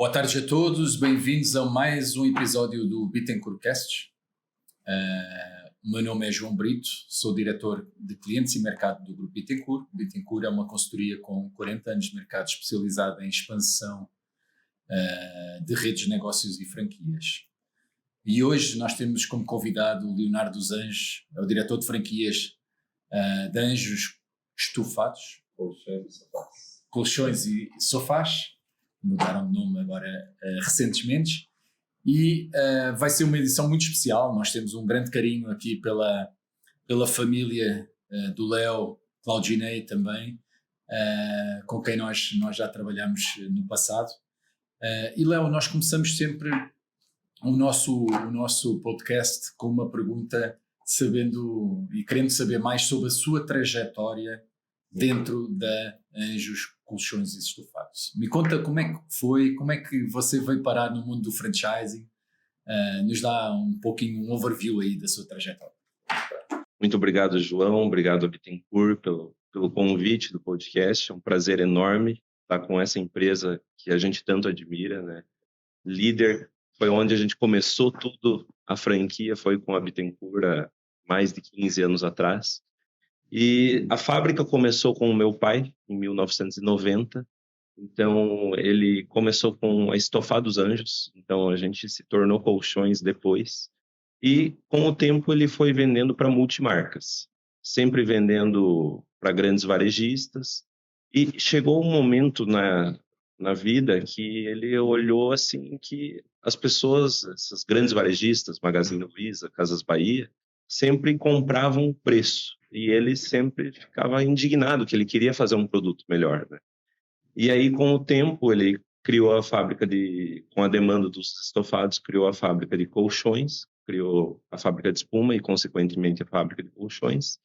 Boa tarde a todos, bem-vindos a mais um episódio do Bittencourt Cast. O meu nome é João Brito, sou diretor de clientes e mercado do Grupo Bittencourt. Bittencourt é uma consultoria com 40 anos de mercado especializada em expansão de redes de negócios e franquias. E hoje nós temos como convidado o Leonardo dos Anjos, é o diretor de franquias de Anjos Estofados. Colchões e sofás. Mudaram de nome agora recentemente, e vai ser uma edição muito especial. Nós temos um grande carinho aqui pela família do Léo, Claudinei também, com quem nós já trabalhamos no passado. E Léo, nós começamos sempre o nosso podcast com uma pergunta, sabendo e querendo saber mais sobre a sua trajetória dentro da Anjos Colchões e Estofados. Me conta como é que foi, como é que você veio parar no mundo do franchising, nos dá um pouquinho um overview aí da sua trajetória. Muito obrigado, João, obrigado a Bittencourt pelo convite do podcast, é um prazer enorme estar com essa empresa que a gente tanto admira, né? Líder, foi onde a gente começou tudo, a franquia foi com a Bittencourt há mais de 15 anos atrás. E a fábrica começou com o meu pai, em 1990. Então, ele começou com a Estofados Anjos. Então, a gente se tornou colchões depois. E, com o tempo, ele foi vendendo para multimarcas. Sempre vendendo para grandes varejistas. E chegou um momento na vida que ele olhou assim que as pessoas, essas grandes varejistas, Magazine Luiza, Casas Bahia, sempre compravam preço. E ele sempre ficava indignado que ele queria fazer um produto melhor, né? E aí, com o tempo, ele criou a fábrica com a demanda dos estofados, criou a fábrica de colchões, criou a fábrica de espuma e, consequentemente, a fábrica de colchões.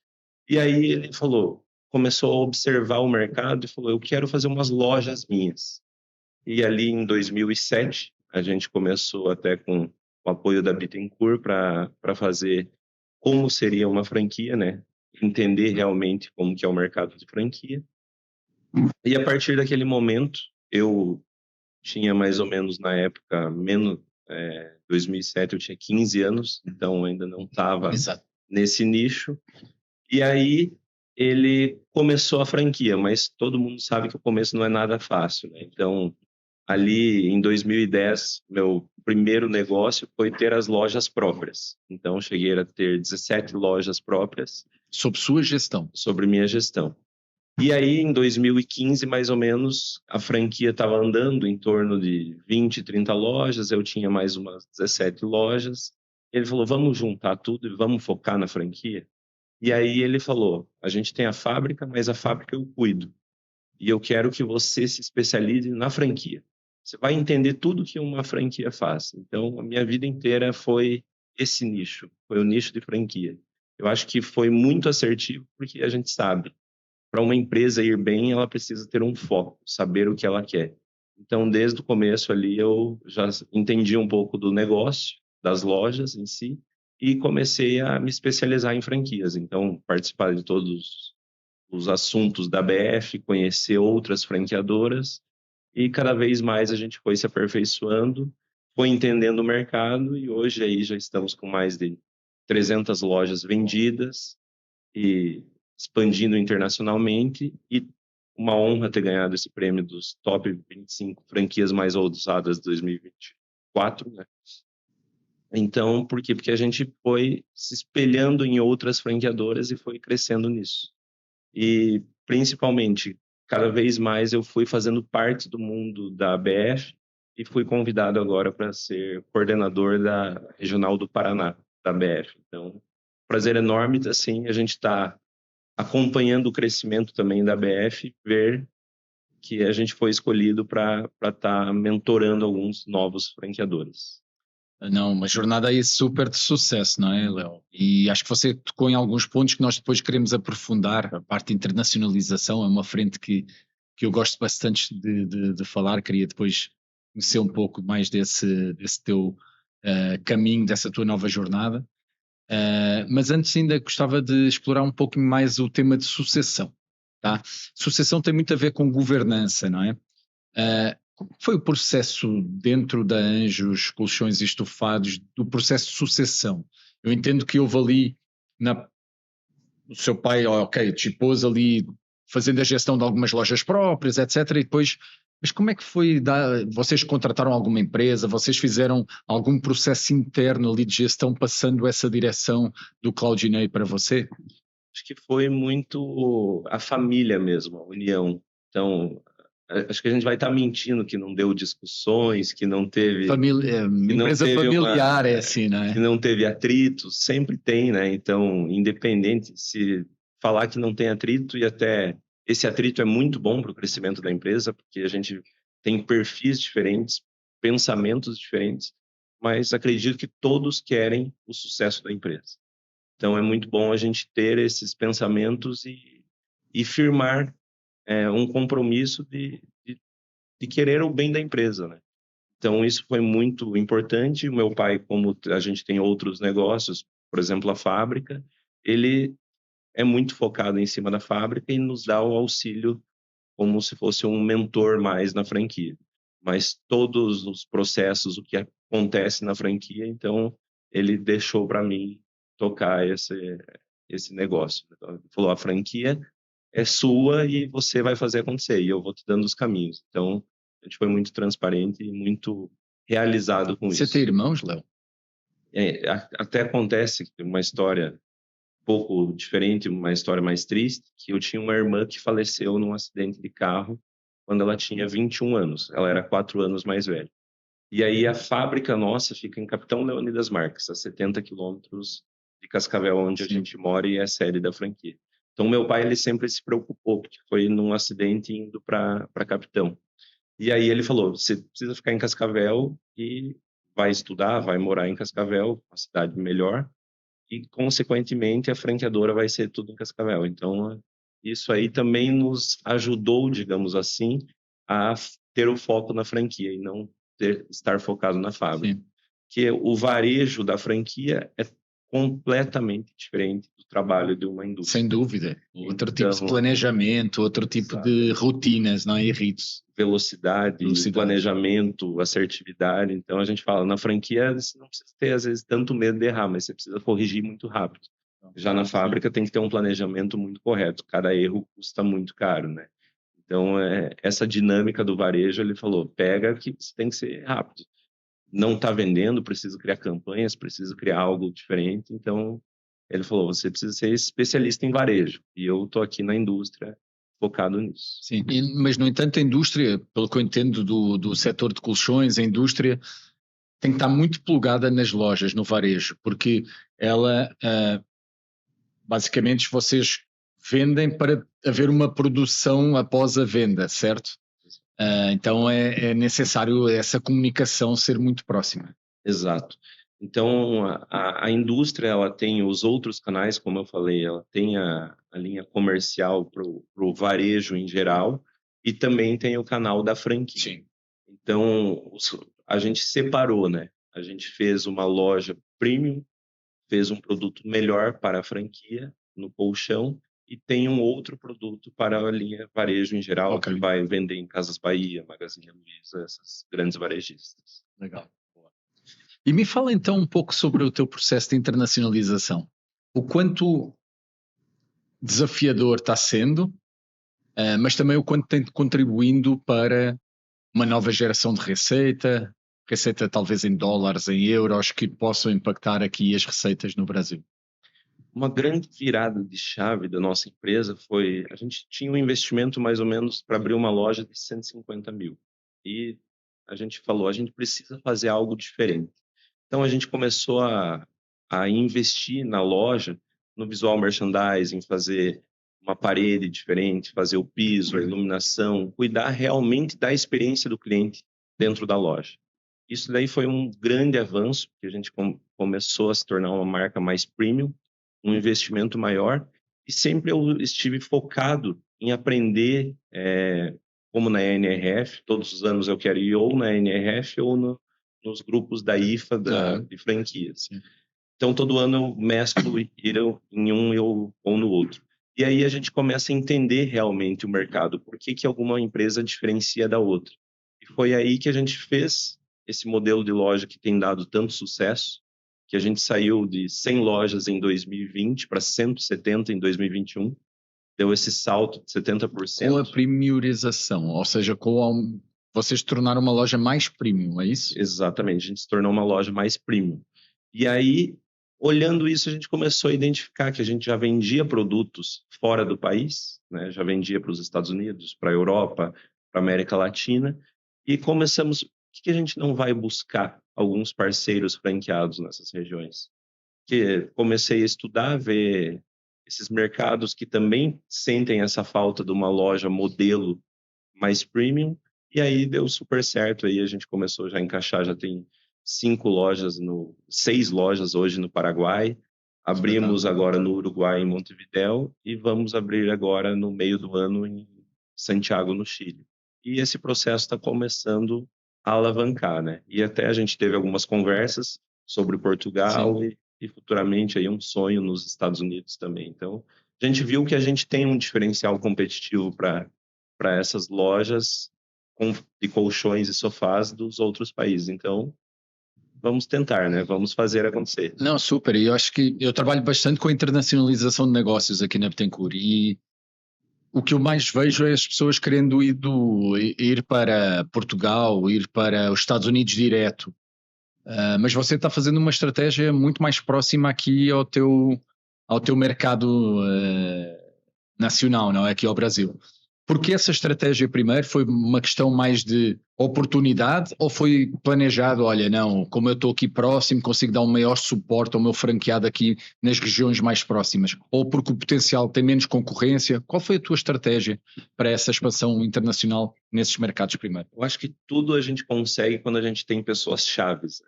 E aí ele começou a observar o mercado e falou, eu quero fazer umas lojas minhas. E ali, em 2007, a gente começou até com o apoio da Bittencourt para fazer como seria uma franquia, né? Entender realmente como que é o mercado de franquia. E a partir daquele momento, eu tinha mais ou menos na época, 2007, eu tinha 15 anos, então ainda não estava nesse nicho. E aí ele começou a franquia, mas todo mundo sabe que o começo não é nada fácil, né? Então, ali em 2010, meu primeiro negócio foi ter as lojas próprias. Então, cheguei a ter 17 lojas próprias. Sob sua gestão? Sobre minha gestão. E aí, em 2015, mais ou menos, a franquia estava andando em torno de 20, 30 lojas, eu tinha mais umas 17 lojas. Ele falou, vamos juntar tudo e vamos focar na franquia? E aí ele falou, a gente tem a fábrica, mas a fábrica eu cuido. E eu quero que você se especialize na franquia. Você vai entender tudo que uma franquia faz. Então, a minha vida inteira foi esse nicho, foi o nicho de franquia. Eu acho que foi muito assertivo, porque a gente sabe, para uma empresa ir bem, ela precisa ter um foco, saber o que ela quer. Então, desde o começo ali, eu já entendi um pouco do negócio, das lojas em si, e comecei a me especializar em franquias. Então, participar de todos os assuntos da BF, conhecer outras franqueadoras, e cada vez mais a gente foi se aperfeiçoando, foi entendendo o mercado, e hoje aí já estamos com mais de 300 lojas vendidas e expandindo internacionalmente, e uma honra ter ganhado esse prêmio dos top 25 franquias mais ousadas de 2024, né? Então, por quê? Porque a gente foi se espelhando em outras franqueadoras e foi crescendo nisso. E, principalmente, cada vez mais eu fui fazendo parte do mundo da BF e fui convidado agora para ser coordenador da Regional do Paraná, da BF. Então, prazer enorme, assim, a gente está acompanhando o crescimento também da BF, ver que a gente foi escolhido para estar mentorando alguns novos franqueadores. Não, uma jornada aí super de sucesso, não é, Léo? E acho que você tocou em alguns pontos que nós depois queremos aprofundar. A parte de internacionalização é uma frente que eu gosto bastante de falar. Queria depois conhecer um pouco mais desse teu caminho, dessa tua nova jornada. Mas antes ainda gostava de explorar um pouco mais o tema de sucessão. Tá? Sucessão tem muito a ver com governança, não é? Como foi o processo dentro da Anjos Colchões e Estofados, do processo de sucessão? Eu entendo que houve ali, o seu pai, ok, dispôs ali, fazendo a gestão de algumas lojas próprias, etc. E depois, mas como é que foi? Vocês contrataram alguma empresa? Vocês fizeram algum processo interno ali de gestão, passando essa direção do Claudinei para você? Acho que foi muito a família mesmo, a união. Então, acho que a gente vai estar mentindo que não deu discussões, que não teve... empresa familiar é assim, não é? Que não teve atrito, sempre tem, né? Então, independente se falar que não tem atrito, e até esse atrito é muito bom para o crescimento da empresa, porque a gente tem perfis diferentes, pensamentos diferentes, mas acredito que todos querem o sucesso da empresa. Então, é muito bom a gente ter esses pensamentos e firmar um compromisso de querer o bem da empresa, né? Então, isso foi muito importante. O meu pai, como a gente tem outros negócios, por exemplo, a fábrica, ele é muito focado em cima da fábrica e nos dá o auxílio como se fosse um mentor mais na franquia. Mas todos os processos, o que acontece na franquia, então, ele deixou para mim tocar esse negócio. Então, ele falou, a franquia é sua e você vai fazer acontecer, e eu vou te dando os caminhos. Então, a gente foi muito transparente e muito realizado com isso. Você tem irmãos, Léo? Até acontece uma história um pouco diferente, uma história mais triste, que eu tinha uma irmã que faleceu num acidente de carro quando ela tinha 21 anos. Ela era 4 anos mais velha. E aí a fábrica nossa fica em Capitão Leônidas Marques, a 70 quilômetros de Cascavel, onde a gente mora e é a sede da franquia. Então, meu pai, ele sempre se preocupou, porque foi num acidente indo para Capitão. E aí ele falou, você precisa ficar em Cascavel e vai estudar, vai morar em Cascavel, uma cidade melhor, e, consequentemente, a franqueadora vai ser tudo em Cascavel. Então, isso aí também nos ajudou, digamos assim, a ter o foco na franquia e não estar focado na fábrica. Sim. Que o varejo da franquia é completamente diferente do trabalho de uma indústria. Sem dúvida. Outro tipo de planejamento, outro tipo de rotinas, não é? E ritos. Velocidade, planejamento, assertividade. Então, a gente fala, na franquia, você não precisa ter, às vezes, tanto medo de errar, mas você precisa corrigir muito rápido. Já na fábrica, tem que ter um planejamento muito correto. Cada erro custa muito caro, né? Então, essa dinâmica do varejo, ele falou, pega que você tem que ser rápido. Não está vendendo, preciso criar campanhas, preciso criar algo diferente. Então, ele falou, você precisa ser especialista em varejo. E eu estou aqui na indústria focado nisso. Sim, mas, no entanto, a indústria, pelo que eu entendo do setor de colchões, a indústria tem que estar muito plugada nas lojas, no varejo, porque ela, basicamente, vocês vendem para haver uma produção após a venda, certo? Então é necessário essa comunicação ser muito próxima. Exato. Então a indústria, ela tem os outros canais, como eu falei, ela tem a linha comercial para o varejo em geral e também tem o canal da franquia. Sim. Então a gente separou, né? A gente fez uma loja premium, fez um produto melhor para a franquia no colchão e tem um outro produto para a linha varejo em geral, que vai vender em Casas Bahia, Magazine Luiza, essas grandes varejistas. Legal. E me fala então um pouco sobre o teu processo de internacionalização. O quanto desafiador está sendo, mas também o quanto tem contribuindo para uma nova geração de receita talvez em dólares, em euros, que possam impactar aqui as receitas no Brasil. Uma grande virada de chave da nossa empresa foi, a gente tinha um investimento mais ou menos para abrir uma loja de 150 mil. E a gente falou, a gente precisa fazer algo diferente. Então a gente começou a investir na loja, no visual merchandising, fazer uma parede diferente, fazer o piso, a iluminação, cuidar realmente da experiência do cliente dentro da loja. Isso daí foi um grande avanço, porque a gente começou a se tornar uma marca mais premium, um investimento maior, e sempre eu estive focado em aprender, como na NRF, todos os anos eu quero ir ou na NRF ou nos grupos da IFA de franquias. Sim. Então, todo ano eu mesclo ir em um ou no outro. E aí a gente começa a entender realmente o mercado, por que alguma empresa diferencia da outra. E foi aí que a gente fez esse modelo de loja que tem dado tanto sucesso, que a gente saiu de 100 lojas em 2020 para 170 em 2021, deu esse salto de 70%. Com a premiumização, ou seja, vocês tornaram uma loja mais premium, é isso? Exatamente, a gente se tornou uma loja mais premium. E aí, olhando isso, a gente começou a identificar que a gente já vendia produtos fora do país, né? Já vendia para os Estados Unidos, para a Europa, para a América Latina, e começamos, o que a gente não vai buscar alguns parceiros franqueados nessas regiões? Que comecei a estudar, ver esses mercados que também sentem essa falta de uma loja modelo mais premium, e aí deu super certo, aí a gente começou já a encaixar, já tem 6 lojas hoje no Paraguai, abrimos agora no Uruguai, em Montevidéu, e vamos abrir agora no meio do ano em Santiago, no Chile. E esse processo está começando a alavancar, né? E até a gente teve algumas conversas sobre Portugal e futuramente aí um sonho nos Estados Unidos também. Então, a gente viu que a gente tem um diferencial competitivo para essas lojas de colchões e sofás dos outros países. Então, vamos tentar, né? Vamos fazer acontecer. Não, super. E eu acho que eu trabalho bastante com a internacionalização de negócios aqui na Bittencourt e o que eu mais vejo é as pessoas querendo ir para Portugal, ir para os Estados Unidos direto. Mas você está fazendo uma estratégia muito mais próxima aqui ao teu mercado nacional, não é? Aqui ao Brasil. Porque essa estratégia primeiro foi uma questão mais de oportunidade ou foi planejado, olha, não, como eu estou aqui próximo, consigo dar um maior suporte ao meu franqueado aqui nas regiões mais próximas? Ou porque o potencial tem menos concorrência? Qual foi a tua estratégia para essa expansão internacional nesses mercados primeiro? Eu acho que tudo a gente consegue quando a gente tem pessoas chaves.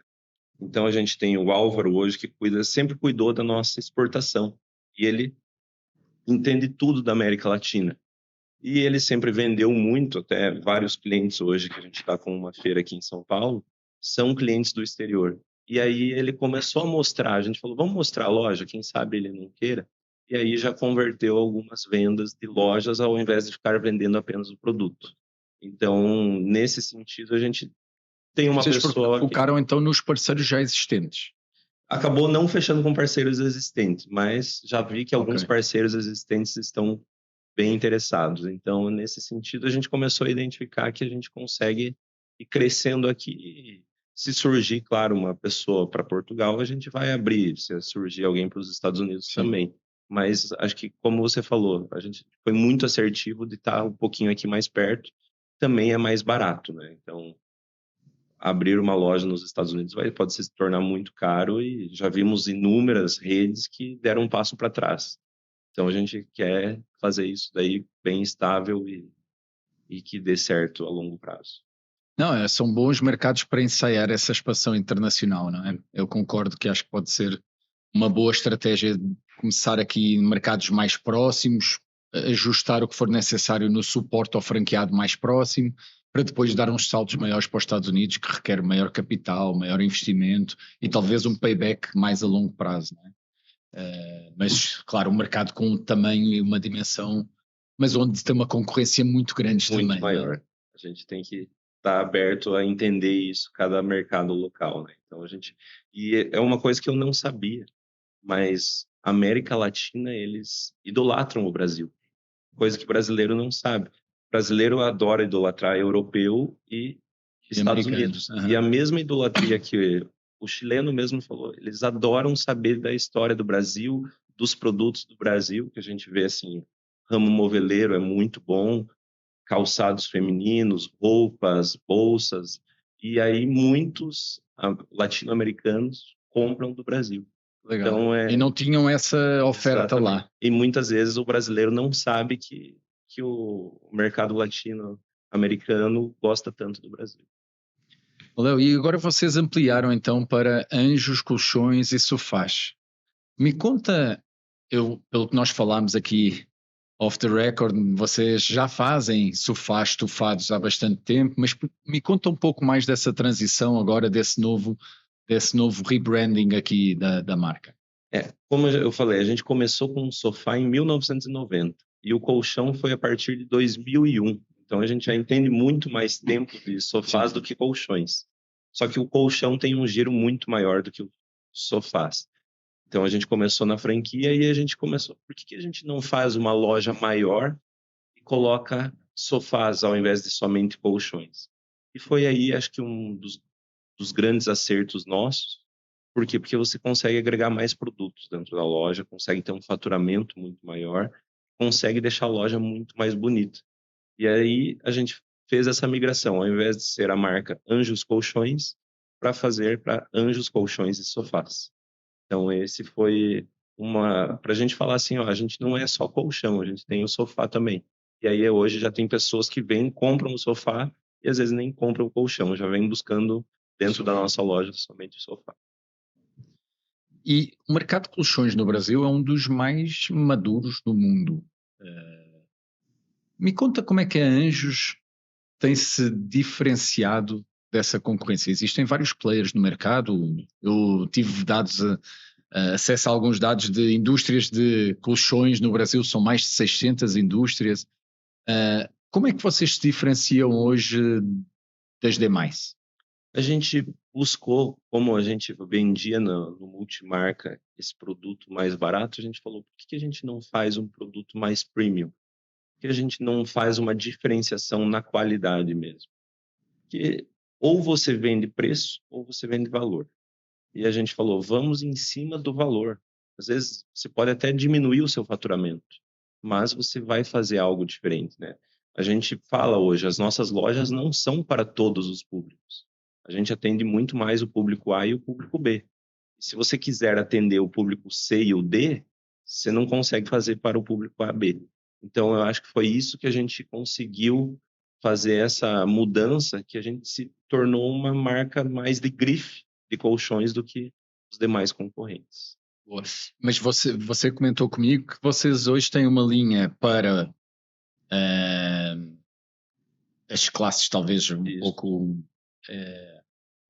Então a gente tem o Álvaro hoje que sempre cuidou da nossa exportação e ele entende tudo da América Latina. E ele sempre vendeu muito, até vários clientes hoje que a gente está com uma feira aqui em São Paulo, são clientes do exterior. E aí ele começou a mostrar, a gente falou, vamos mostrar a loja, quem sabe ele não queira. E aí já converteu algumas vendas de lojas ao invés de ficar vendendo apenas o produto. Então, nesse sentido, a gente tem uma pessoa... Focaram então nos parceiros já existentes. Acabou não fechando com parceiros existentes, mas já vi que alguns parceiros existentes estão bem interessados. Então, nesse sentido, a gente começou a identificar que a gente consegue ir crescendo aqui. Se surgir, claro, uma pessoa para Portugal, a gente vai abrir. Se surgir alguém para os Estados Unidos também. Mas acho que, como você falou, a gente foi muito assertivo de estar um pouquinho aqui mais perto. Também é mais barato, né? Então, abrir uma loja nos Estados Unidos pode se tornar muito caro e já vimos inúmeras redes que deram um passo para trás. Então, a gente quer fazer isso daí bem estável e que dê certo a longo prazo. Não, são bons mercados para ensaiar essa expansão internacional, não é? Eu concordo que acho que pode ser uma boa estratégia começar aqui em mercados mais próximos, ajustar o que for necessário no suporte ao franqueado mais próximo, para depois dar uns saltos maiores para os Estados Unidos, que requer maior capital, maior investimento e talvez um payback mais a longo prazo, não é? Mas, claro, um mercado com um tamanho e uma dimensão, mas onde tem uma concorrência muito grande muito também. Maior. Né? A gente tem que estar aberto a entender isso, cada mercado local, né? Então, e é uma coisa que eu não sabia, mas a América Latina, eles idolatram o Brasil, coisa que o brasileiro não sabe. O brasileiro adora idolatrar europeu e Estados Unidos. E a mesma idolatria que o chileno mesmo falou, eles adoram saber da história do Brasil, dos produtos do Brasil, que a gente vê assim, ramo moveleiro é muito bom, calçados femininos, roupas, bolsas, e aí muitos latino-americanos compram do Brasil. Legal. Então, e não tinham essa oferta lá. E muitas vezes o brasileiro não sabe que o mercado latino-americano gosta tanto do Brasil. Léo, e agora vocês ampliaram então para anjos, colchões e sofás. Me conta, pelo que nós falámos aqui off the record, vocês já fazem sofás estufados há bastante tempo, mas me conta um pouco mais dessa transição agora, desse novo rebranding aqui da marca. Como eu falei, a gente começou com um sofá em 1990 e o colchão foi a partir de 2001. Então, a gente já entende muito mais tempo de sofás do que colchões. Só que o colchão tem um giro muito maior do que os sofás. Então, a gente começou na franquia e a gente começou... Por que a gente não faz uma loja maior e coloca sofás ao invés de somente colchões? E foi aí, acho que um dos grandes acertos nossos. Por quê? Porque você consegue agregar mais produtos dentro da loja, consegue ter um faturamento muito maior, consegue deixar a loja muito mais bonita. E aí a gente fez essa migração, ao invés de ser a marca Anjos Colchões, para fazer para Anjos Colchões e Sofás. Então esse foi para a gente falar assim, ó, a gente não é só colchão, a gente tem o sofá também. E aí hoje já tem pessoas que vêm, compram o sofá e às vezes nem compram o colchão, já vêm buscando dentro da nossa loja somente o sofá. E o mercado de colchões no Brasil é um dos mais maduros do mundo. Me conta como é que a Anjos tem se diferenciado dessa concorrência. Existem vários players no mercado. Eu tive acesso a alguns dados de indústrias de colchões no Brasil, são mais de 600 indústrias. Como é que vocês se diferenciam hoje das demais? A gente buscou, como a gente vendia no multimarca esse produto mais barato, a gente falou, por que a gente não faz um produto mais premium? Por que a gente não faz uma diferenciação na qualidade mesmo? Porque ou você vende preço ou você vende valor. E a gente falou, vamos em cima do valor. Às vezes você pode até diminuir o seu faturamento, mas você vai fazer algo diferente, né? A gente fala hoje, as nossas lojas não são para todos os públicos. A gente atende muito mais o público A e o público B. E se você quiser atender o público C e o D, você não consegue fazer para o público AB. Então, eu acho que foi isso que a gente conseguiu fazer essa mudança, que a gente se tornou uma marca mais de grife de colchões do que os demais concorrentes. Mas você comentou comigo que vocês hoje têm uma linha para as classes talvez um pouco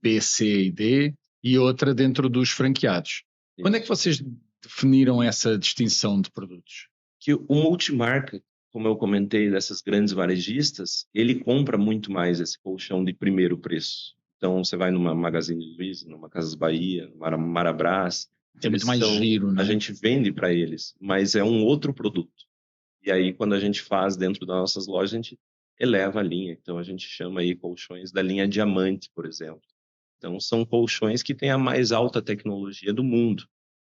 B, C e D e outra dentro dos franqueados. Isso. Quando é que vocês definiram essa distinção de produtos? Que o multimarca, como eu comentei, dessas grandes varejistas, ele compra muito mais esse colchão de primeiro preço. Então, você vai numa Magazine Luiza, numa Casas Bahia, numa Marabras, tem muito mais giro, né? A gente vende para eles, mas é um outro produto. E aí, quando a gente faz dentro das nossas lojas, a gente eleva a linha. Então, a gente chama aí colchões da linha Diamante, por exemplo. Então, são colchões que têm a mais alta tecnologia do mundo.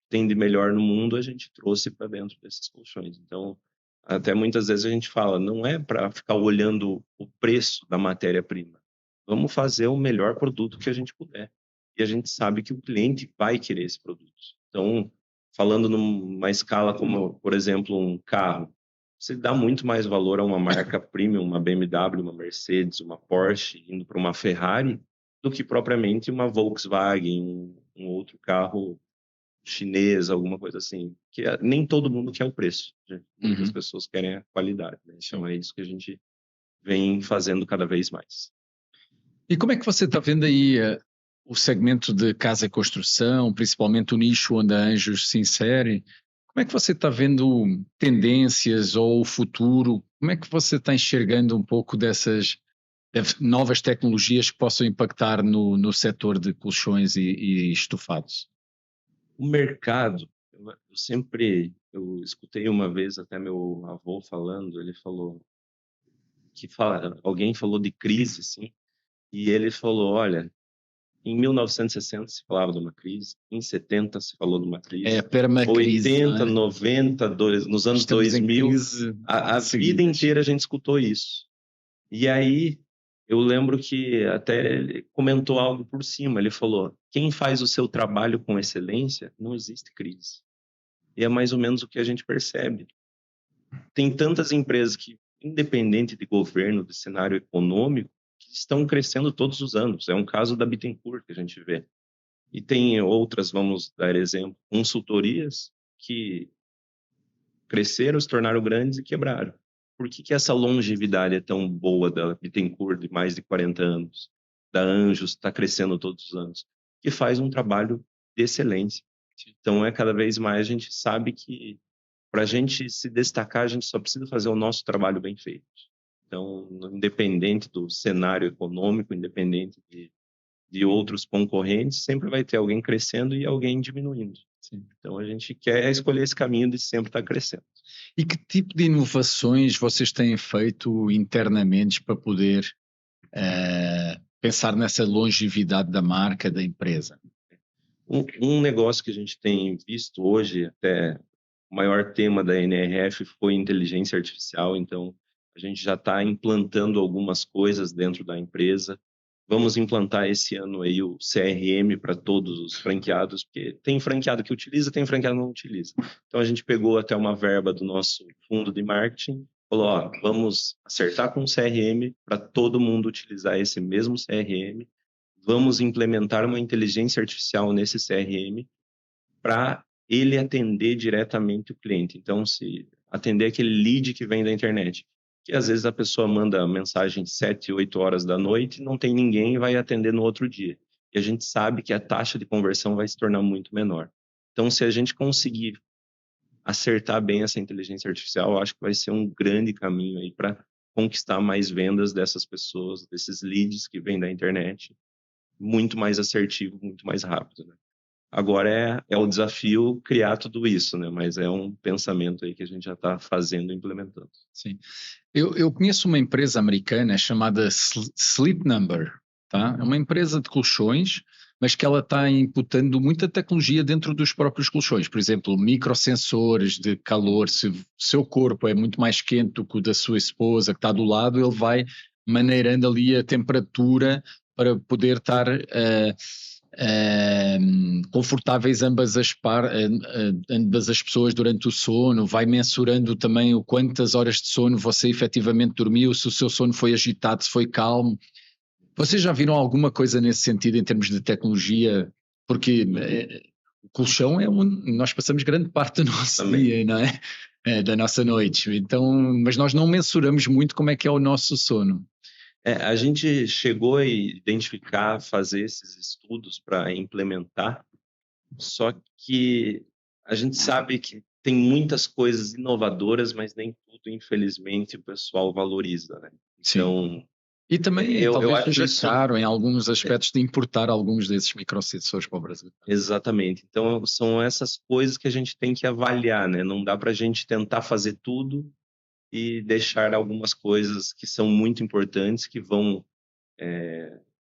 Tem de melhor no mundo, a gente trouxe para dentro desses colchões. Então, até muitas vezes a gente fala, não é para ficar olhando o preço da matéria-prima. Vamos fazer o melhor produto que a gente puder. E a gente sabe que o cliente vai querer esse produto. Então, falando numa escala como, por exemplo, um carro, você dá muito mais valor a uma marca premium, uma BMW, uma Mercedes, uma Porsche, indo para uma Ferrari, do que propriamente uma Volkswagen, um outro carro chinês, alguma coisa assim. Que nem todo mundo quer o preço. Muitas pessoas querem a qualidade. Né? Então é isso que a gente vem fazendo cada vez mais. E como é que você está vendo aí o segmento de casa e construção, principalmente o nicho onde a Anjos se insere? Como é que você está vendo tendências ou o futuro? Como é que você está enxergando um pouco dessas novas tecnologias que possam impactar no setor de colchões e estofados? O mercado, eu escutei uma vez até meu avô falando, ele falou alguém falou de crise, sim, e ele falou, olha, em 1960 se falava de uma crise, em 70 se falou de uma crise, permacrise, 80, 90, nos anos 2000, a vida inteira a gente escutou isso. E aí eu lembro que até ele comentou algo por cima, ele falou, quem faz o seu trabalho com excelência, não existe crise. E é mais ou menos o que a gente percebe. Tem tantas empresas que, independente de governo, de cenário econômico, que estão crescendo todos os anos. É um caso da Bittencourt que a gente vê. E tem outras, vamos dar exemplo, consultorias que cresceram, se tornaram grandes e quebraram. Por que essa longevidade é tão boa da Bittencourt de mais de 40 anos? Da Anjos está crescendo todos os anos? Que faz um trabalho de excelência. Então, cada vez mais a gente sabe que para a gente se destacar, a gente só precisa fazer o nosso trabalho bem feito. Então, independente do cenário econômico, independente de outros concorrentes, sempre vai ter alguém crescendo e alguém diminuindo. Sim. Então, a gente quer escolher esse caminho de sempre estar crescendo. E que tipo de inovações vocês têm feito internamente para poder pensar nessa longevidade da marca, da empresa? Um negócio que a gente tem visto hoje, até o maior tema da NRF foi inteligência artificial, então a gente já está implantando algumas coisas dentro da empresa. Vamos implantar esse ano aí o CRM para todos os franqueados, porque tem franqueado que utiliza, tem franqueado que não utiliza. Então a gente pegou até uma verba do nosso fundo de marketing, falou, ó, vamos acertar com o CRM para todo mundo utilizar esse mesmo CRM, vamos implementar uma inteligência artificial nesse CRM para ele atender diretamente o cliente. Então, se atender aquele lead que vem da internet, que às vezes a pessoa manda mensagem 7, 8 horas da noite, não tem ninguém e vai atender no outro dia. E a gente sabe que a taxa de conversão vai se tornar muito menor. Então, se a gente conseguir acertar bem essa inteligência artificial, eu acho que vai ser um grande caminho aí para conquistar mais vendas dessas pessoas, desses leads que vêm da internet, muito mais assertivo, muito mais rápido, né? Agora é o desafio criar tudo isso, né? Mas é um pensamento aí que a gente já está fazendo e implementando. Sim. Eu conheço uma empresa americana chamada Sleep Number, tá? É uma empresa de colchões, mas que ela está imputando muita tecnologia dentro dos próprios colchões. Por exemplo, microsensores de calor. Se o seu corpo é muito mais quente do que o da sua esposa que está do lado, ele vai maneirando ali a temperatura para poder estar confortáveis ambas as pessoas durante o sono, vai mensurando também o quantas horas de sono você efetivamente dormiu, se o seu sono foi agitado, se foi calmo. Vocês já viram alguma coisa nesse sentido em termos de tecnologia? Porque o colchão é onde nós passamos grande parte do nosso dia, não é? Da nossa noite. Então, mas nós não mensuramos muito como é que é o nosso sono. A gente chegou a identificar, fazer esses estudos para implementar, só que a gente sabe que tem muitas coisas inovadoras, mas nem tudo, infelizmente, o pessoal valoriza, né? Então, e também eu talvez acho seja isso caro em alguns aspectos de importar alguns desses microsensores para o Brasil. Exatamente. Então, são essas coisas que a gente tem que avaliar, né? Não dá para a gente tentar fazer tudo e deixar algumas coisas que são muito importantes, que vão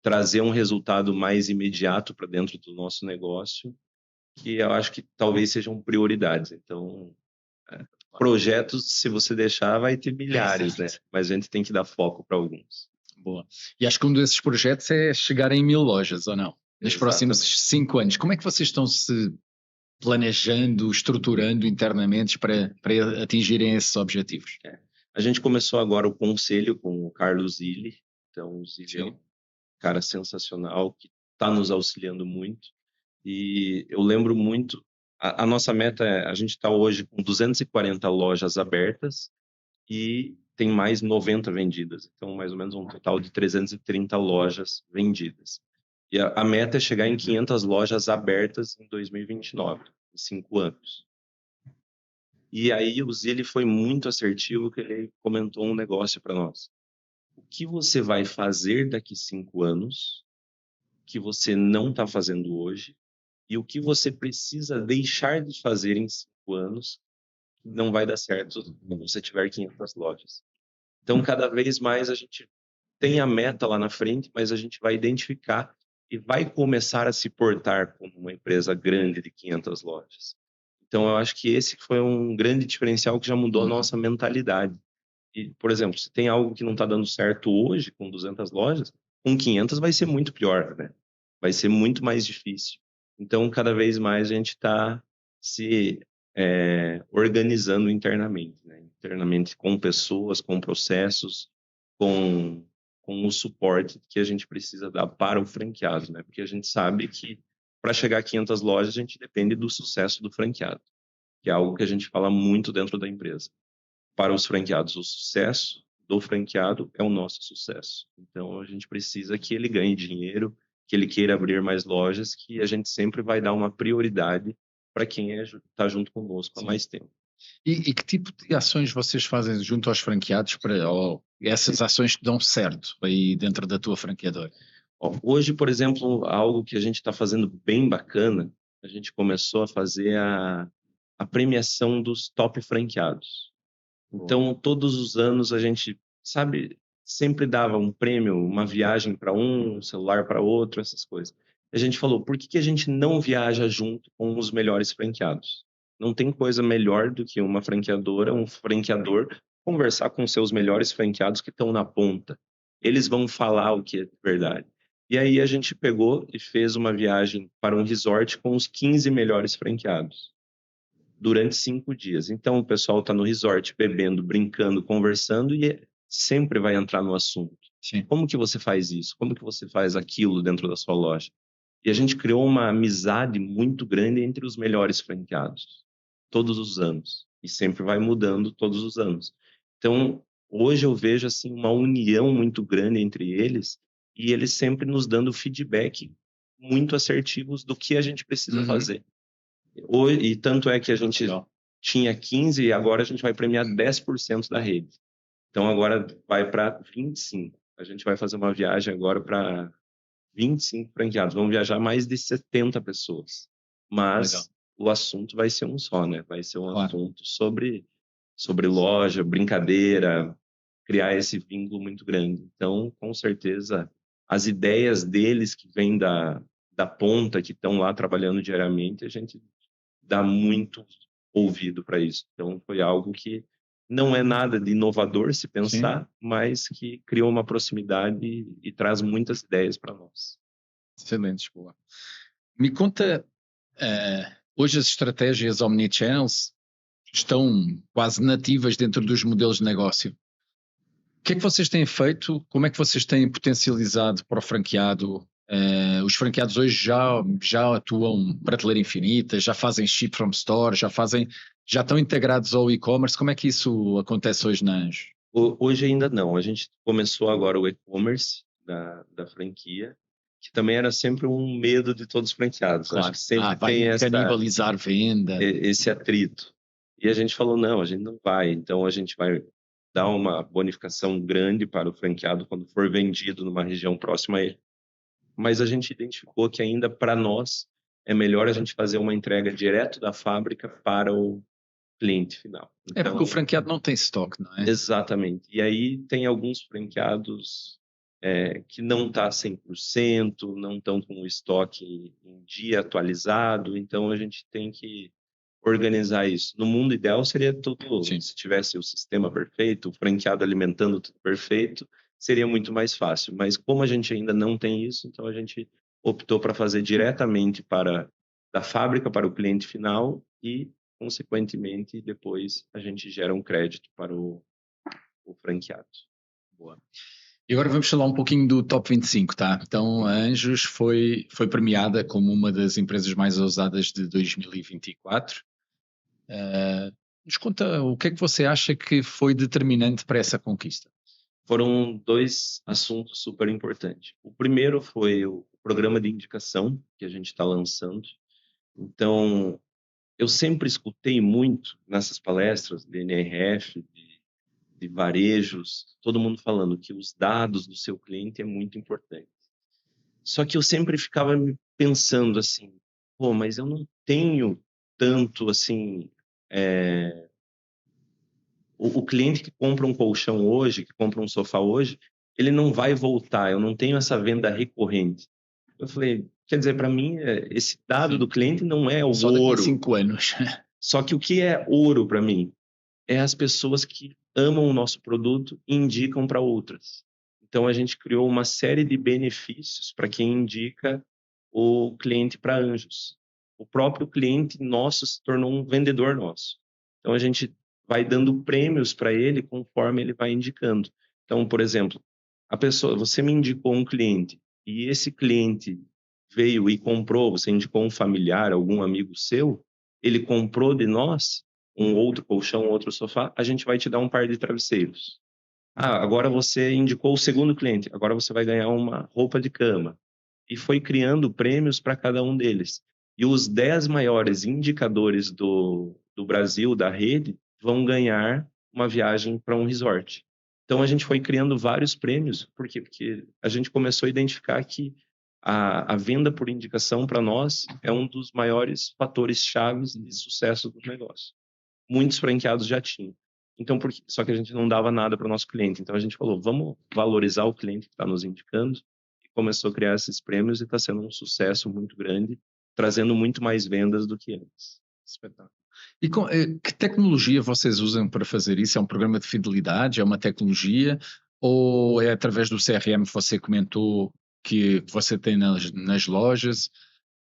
trazer um resultado mais imediato para dentro do nosso negócio, que eu acho que talvez sejam prioridades. Então, projetos, se você deixar, vai ter milhares, né? Mas a gente tem que dar foco para alguns. Boa. E acho que um desses projetos é chegar em 1000 lojas, ou não? Nos próximos 5 anos. Como é que vocês estão se planejando, estruturando internamente para atingirem esses objetivos? A gente começou agora o conselho com o Carlos Zilli. Então, o Zilli é um cara sensacional que está nos auxiliando muito. E eu lembro muito, a nossa meta a gente está hoje com 240 lojas abertas e tem mais 90 vendidas. Então, mais ou menos um total de 330 lojas vendidas. E a meta é chegar em 500 lojas abertas em 2029, em 5 anos. E aí o Zilli foi muito assertivo, que ele comentou um negócio para nós. O que você vai fazer daqui 5 anos que você não está fazendo hoje e o que você precisa deixar de fazer em 5 anos que não vai dar certo quando você tiver 500 lojas. Então, cada vez mais a gente tem a meta lá na frente, mas a gente vai identificar e vai começar a se portar como uma empresa grande de 500 lojas. Então, eu acho que esse foi um grande diferencial que já mudou a nossa mentalidade. E, por exemplo, se tem algo que não está dando certo hoje com 200 lojas, com 500 vai ser muito pior, né? Vai ser muito mais difícil. Então, cada vez mais a gente está se organizando internamente, né? Internamente com pessoas, com processos, com o suporte que a gente precisa dar para o franqueado, né? Porque a gente sabe que para chegar a 500 lojas, a gente depende do sucesso do franqueado, que é algo que a gente fala muito dentro da empresa. Para os franqueados, o sucesso do franqueado é o nosso sucesso. Então, a gente precisa que ele ganhe dinheiro, que ele queira abrir mais lojas, que a gente sempre vai dar uma prioridade para quem está junto conosco há mais tempo. E que tipo de ações vocês fazem junto aos franqueados ou essas ações que dão certo aí dentro da tua franqueadora? Ó, hoje, por exemplo, algo que a gente está fazendo bem bacana, a gente começou a fazer a premiação dos top franqueados. Então, todos os anos a gente, sabe, sempre dava um prêmio, uma viagem para um celular para outro, essas coisas. A gente falou, por que que a gente não viaja junto com os melhores franqueados? Não tem coisa melhor do que uma franqueadora, um franqueador, conversar com seus melhores franqueados que estão na ponta. Eles vão falar o que é verdade. E aí a gente pegou e fez uma viagem para um resort com os 15 melhores franqueados durante 5 dias. Então, o pessoal está no resort, bebendo, brincando, conversando e sempre vai entrar no assunto. Sim. Como que você faz isso? Como que você faz aquilo dentro da sua loja? E a gente criou uma amizade muito grande entre os melhores franqueados, todos os anos. E sempre vai mudando todos os anos. Então, hoje eu vejo assim uma união muito grande entre eles e eles sempre nos dando feedback muito assertivos do que a gente precisa fazer. E tanto é que a gente tinha 15 e agora a gente vai premiar 10% da rede. Então agora vai para 25. A gente vai fazer uma viagem agora para 25 franqueados. Vão viajar mais de 70 pessoas. Mas Legal. o assunto vai ser um só, né? Vai ser um Claro. assunto sobre loja, brincadeira, criar esse vínculo muito grande. Então, com certeza, as ideias deles que vêm da ponta, que estão lá trabalhando diariamente, a gente dá muito ouvido para isso. Então, foi algo que não é nada de inovador se pensar, mas que criou uma proximidade e traz muitas ideias para nós. Excelente, boa. Me conta, hoje as estratégias omnichannels estão quase nativas dentro dos modelos de negócio. O que é que vocês têm feito? Como é que vocês têm potencializado para o franqueado? Os franqueados hoje já atuam prateleira infinita, já fazem ship from store, já estão integrados ao e-commerce. Como é que isso acontece hoje na Anjo? Hoje ainda não. A gente começou agora o e-commerce da franquia, que também era sempre um medo de todos os franqueados. Claro. Acho que sempre Vai tem canibalizar venda. esse atrito. E a gente falou, não, a gente não vai. Então, a gente vai dar uma bonificação grande para o franqueado quando for vendido numa região próxima a ele. Mas a gente identificou que ainda para nós é melhor a gente fazer uma entrega direto da fábrica para o cliente final. Então, porque o franqueado não tem estoque, não é? Exatamente. E aí tem alguns franqueados que não está 100%, não estão com o estoque em dia atualizado, então a gente tem que organizar isso. No mundo ideal seria tudo, se tivesse o sistema perfeito, o franqueado alimentando tudo perfeito, seria muito mais fácil. Mas como a gente ainda não tem isso, então a gente optou para fazer diretamente da fábrica para o cliente final e, consequentemente, depois a gente gera um crédito para o franqueado. Boa. E agora vamos falar um pouquinho do Top 25, tá? Então, a Anjos foi premiada como uma das empresas mais ousadas de 2024. Nos conta o que é que você acha que foi determinante para essa conquista? Foram 2 assuntos super importantes. O primeiro foi o programa de indicação que a gente está lançando. Então, eu sempre escutei muito nessas palestras de NRF, de varejos, todo mundo falando que os dados do seu cliente é muito importante. Só que eu sempre ficava pensando assim, pô, mas eu não tenho tanto assim... O cliente que compra um colchão hoje, que compra um sofá hoje, ele não vai voltar, eu não tenho essa venda recorrente. Eu falei, quer dizer, para mim, esse dado do cliente não é o Só ouro. daqui a 5 anos. Só que o que é ouro para mim? É as pessoas que amam o nosso produto e indicam para outras. Então, a gente criou uma série de benefícios para quem indica o cliente para Anjos. O próprio cliente nosso se tornou um vendedor nosso. Então, a gente vai dando prêmios para ele conforme ele vai indicando. Então, por exemplo, você me indicou um cliente e esse cliente veio e comprou, você indicou um familiar, algum amigo seu, ele comprou de nós um outro colchão, outro sofá, a gente vai te dar um par de travesseiros. Agora você indicou o segundo cliente, agora você vai ganhar uma roupa de cama. E foi criando prêmios para cada um deles. E os 10 maiores indicadores do do Brasil, da rede, vão ganhar uma viagem para um resort. Então, a gente foi criando vários prêmios. Por quê? Porque a gente começou a identificar que a venda por indicação, para nós, é um dos maiores fatores chaves de sucesso do negócio. Muitos franqueados já tinham. Então, só que a gente não dava nada para o nosso cliente. Então, a gente falou, vamos valorizar o cliente que está nos indicando. E começou a criar esses prêmios e está sendo um sucesso muito grande, trazendo muito mais vendas do que antes. Espetáculo. E que tecnologia vocês usam para fazer isso? É um programa de fidelidade? É uma tecnologia? Ou é através do CRM que você comentou que você tem nas lojas?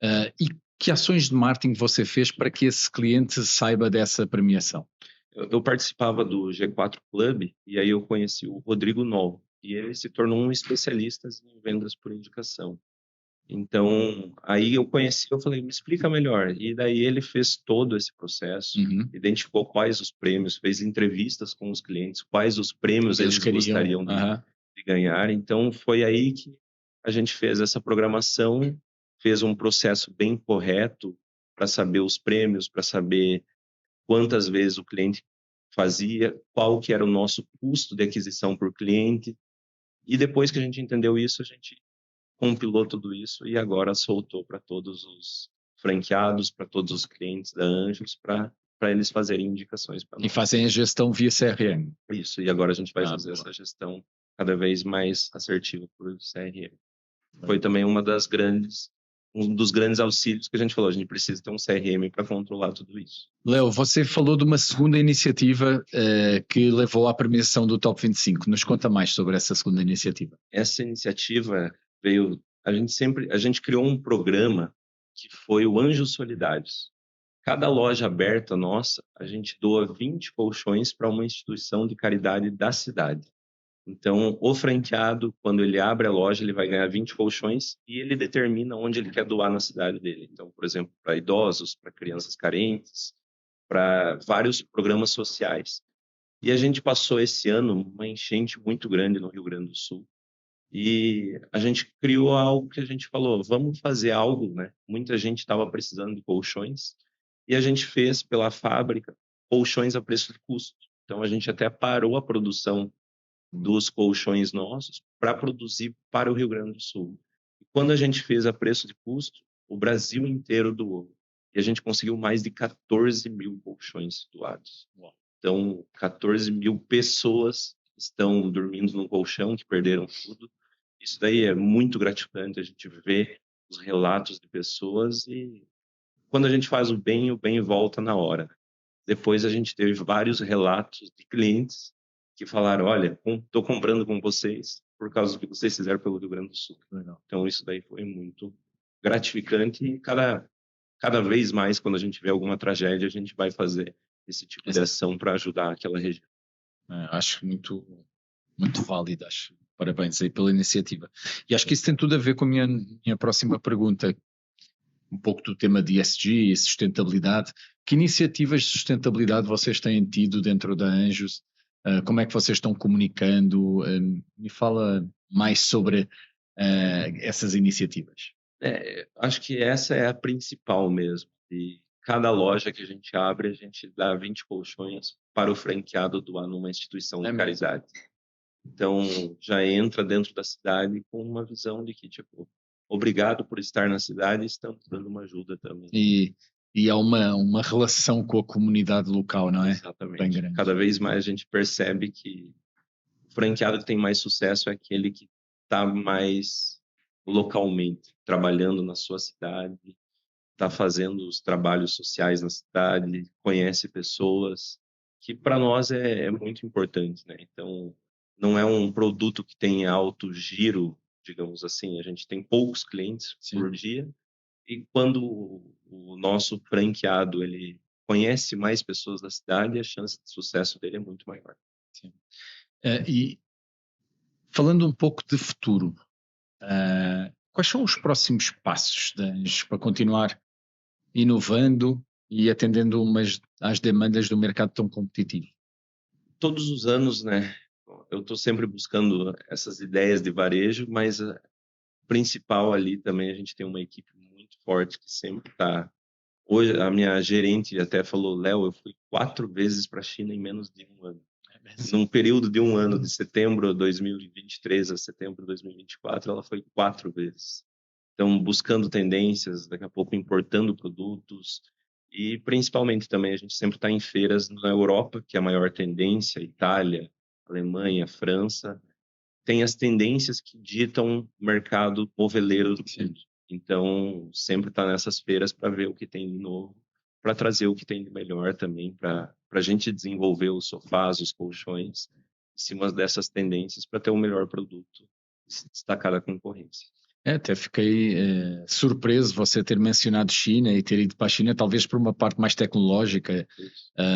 E que ações de marketing você fez para que esse cliente saiba dessa premiação? Eu participava do G4 Club e aí eu conheci o Rodrigo Novo. E ele se tornou um especialista em vendas por indicação. Então, aí eu conheci, eu falei, me explica melhor. E daí ele fez todo esse processo, identificou quais os prêmios, fez entrevistas com os clientes, quais os prêmios eles gostariam de ganhar. Então, foi aí que a gente fez essa programação, fez um processo bem correto para saber os prêmios, para saber quantas vezes o cliente fazia, qual que era o nosso custo de aquisição por cliente. E depois que a gente entendeu isso, a gente compilou tudo isso e agora soltou para todos os franqueados, para todos os clientes da Anjos, para eles fazerem indicações para nós. E fazem a gestão via CRM. Isso, e agora a gente vai fazer essa gestão cada vez mais assertiva por CRM. Foi também um dos grandes auxílios que a gente falou, a gente precisa ter um CRM para controlar tudo isso. Léo, você falou de uma segunda iniciativa que levou à premiação do Top 25. Nos conta mais sobre essa segunda iniciativa. Essa iniciativa veio... A gente criou um programa que foi o Anjos Solidários. Cada loja aberta nossa, a gente doa 20 colchões para uma instituição de caridade da cidade. Então, o franqueado, quando ele abre a loja, ele vai ganhar 20 colchões e ele determina onde ele quer doar na cidade dele. Então, por exemplo, para idosos, para crianças carentes, para vários programas sociais. E a gente passou esse ano uma enchente muito grande no Rio Grande do Sul. E a gente criou algo que a gente falou, vamos fazer algo, né? Muita gente estava precisando de colchões e a gente fez pela fábrica colchões a preço de custo. Então, a gente até parou a produção dos colchões nossos para produzir para o Rio Grande do Sul. E quando a gente fez a preço de custo, o Brasil inteiro doou. E a gente conseguiu mais de 14 mil colchões doados. Então, 14 mil pessoas estão dormindo num colchão, que perderam tudo. Isso daí é muito gratificante, a gente vê os relatos de pessoas e quando a gente faz o bem volta na hora. Depois a gente teve vários relatos de clientes que falaram, olha, estou comprando com vocês por causa do que vocês fizeram pelo Rio Grande do Sul. Legal. Então isso daí foi muito gratificante e cada vez mais, quando a gente vê alguma tragédia, a gente vai fazer esse tipo de ação para ajudar aquela região. Acho muito, muito válido, acho. Parabéns aí pela iniciativa. E acho que isso tem tudo a ver com a minha próxima pergunta, um pouco do tema de ESG e sustentabilidade. Que iniciativas de sustentabilidade vocês têm tido dentro da Anjos? Como é que vocês estão comunicando? Me fala mais sobre essas iniciativas. Acho que essa é a principal mesmo. E cada loja que a gente abre, a gente dá 20 colchões para o franqueado doar numa instituição de caridade. Então, já entra dentro da cidade com uma visão de que, tipo, obrigado por estar na cidade, estamos dando uma ajuda também. E há uma relação com a comunidade local, não é? Exatamente. Bem grande. Cada vez mais a gente percebe que o franqueado que tem mais sucesso é aquele que está mais localmente, trabalhando na sua cidade, está fazendo os trabalhos sociais na cidade, conhece pessoas, que para nós é muito importante, né? Então, não é um produto que tem alto giro, digamos assim, a gente tem poucos clientes por dia, e quando o nosso franqueado ele conhece mais pessoas da cidade, a chance de sucesso dele é muito maior. Sim. E falando um pouco de futuro, quais são os próximos passos da Anjos para continuar inovando e atendendo às demandas do mercado tão competitivo? Todos os anos, né? Eu estou sempre buscando essas ideias de varejo, mas a principal ali também a gente tem uma equipe muito forte que sempre está Hoje, a minha gerente até falou, Léo, eu fui 4 vezes para a China em menos de um ano. Num período de um ano, de setembro de 2023 a setembro de 2024, ela foi 4 vezes. Então, buscando tendências, daqui a pouco importando produtos e, principalmente, também a gente sempre está em feiras na Europa, que é a maior tendência, Itália, Alemanha, França, tem as tendências que ditam o mercado moveleiro do mundo. Então, sempre está nessas feiras para ver o que tem de novo, para trazer o que tem de melhor também, para a gente desenvolver os sofás, os colchões, em cima dessas tendências, para ter o melhor produto e se destacar da concorrência. Até fiquei surpreso você ter mencionado China e ter ido para a China, talvez por uma parte mais tecnológica,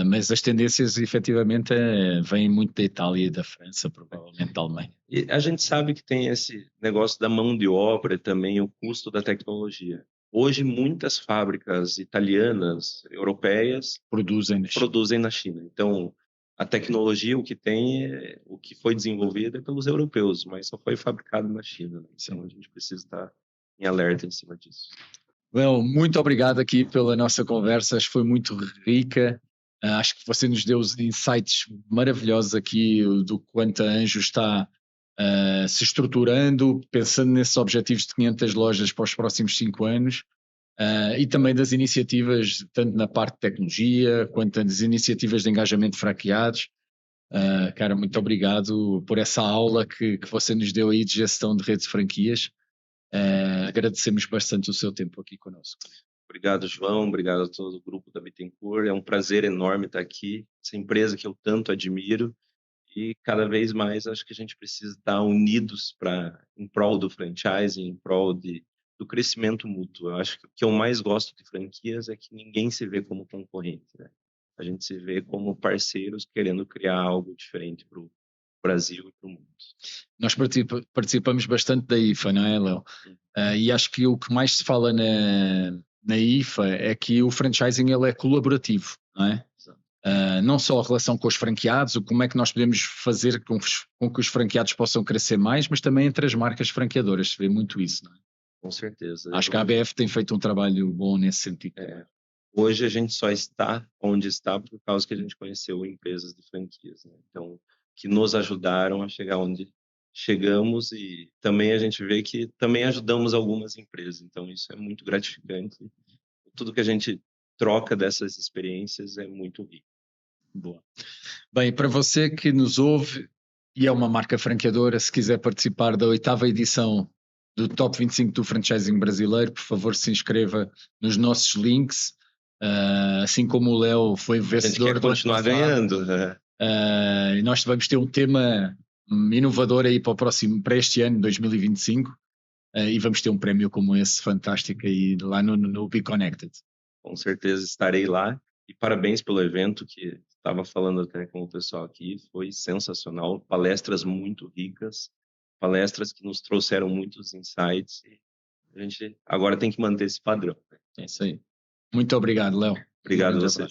mas as tendências efetivamente vêm muito da Itália e da França, provavelmente da Alemanha. E a gente sabe que tem esse negócio da mão de obra e também o custo da tecnologia. Hoje, muitas fábricas italianas, europeias, produzem na China. Então, a tecnologia, o que tem, o que foi desenvolvido é pelos europeus, mas só foi fabricado na China. Né? Então, a gente precisa estar em alerta em cima disso. Well, muito obrigado aqui pela nossa conversa, acho que foi muito rica. Acho que você nos deu os insights maravilhosos aqui do quanto a Anjo está se estruturando, pensando nesses objetivos de 500 lojas para os próximos 5 anos. E também das iniciativas, tanto na parte de tecnologia, quanto das iniciativas de engajamento de franqueados. Cara, muito obrigado por essa aula que você nos deu aí de gestão de redes de franquias. Agradecemos bastante o seu tempo aqui conosco. Obrigado, João. Obrigado a todo o grupo da Bittencourt. É um prazer enorme estar aqui. Essa empresa que eu tanto admiro. E cada vez mais acho que a gente precisa estar unidos em prol do franchising, em prol do crescimento mútuo. Eu acho que o que eu mais gosto de franquias é que ninguém se vê como concorrente, né? A gente se vê como parceiros querendo criar algo diferente para o Brasil e para o mundo. Nós participamos bastante da IFA, não é, Léo? E acho que o que mais se fala na IFA é que o franchising ele é colaborativo, não é? Não só a relação com os franqueados, como é que nós podemos fazer com que os franqueados possam crescer mais, mas também entre as marcas franqueadoras, se vê muito isso, não é? Com certeza. Acho que a ABF tem feito um trabalho bom nesse sentido. Hoje a gente só está onde está por causa que a gente conheceu empresas de franquias, né? Então, que nos ajudaram a chegar onde chegamos e também a gente vê que também ajudamos algumas empresas. Então, isso é muito gratificante. Tudo que a gente troca dessas experiências é muito rico. Boa. Bem, para você que nos ouve e é uma marca franqueadora, se quiser participar da 8ª edição do Top 25 do Franchising Brasileiro, por favor se inscreva nos nossos links, assim como o Léo foi vencedor. A gente quer continuar ganhando, né? E nós vamos ter um tema inovador aí para este ano, 2025, e vamos ter um prémio como esse fantástico aí lá no Be Connected. Com certeza estarei lá e parabéns pelo evento que estava falando até com o pessoal aqui, foi sensacional, palestras muito ricas, palestras que nos trouxeram muitos insights e a gente agora tem que manter esse padrão. É isso aí. Muito obrigado, Léo. Obrigado a você.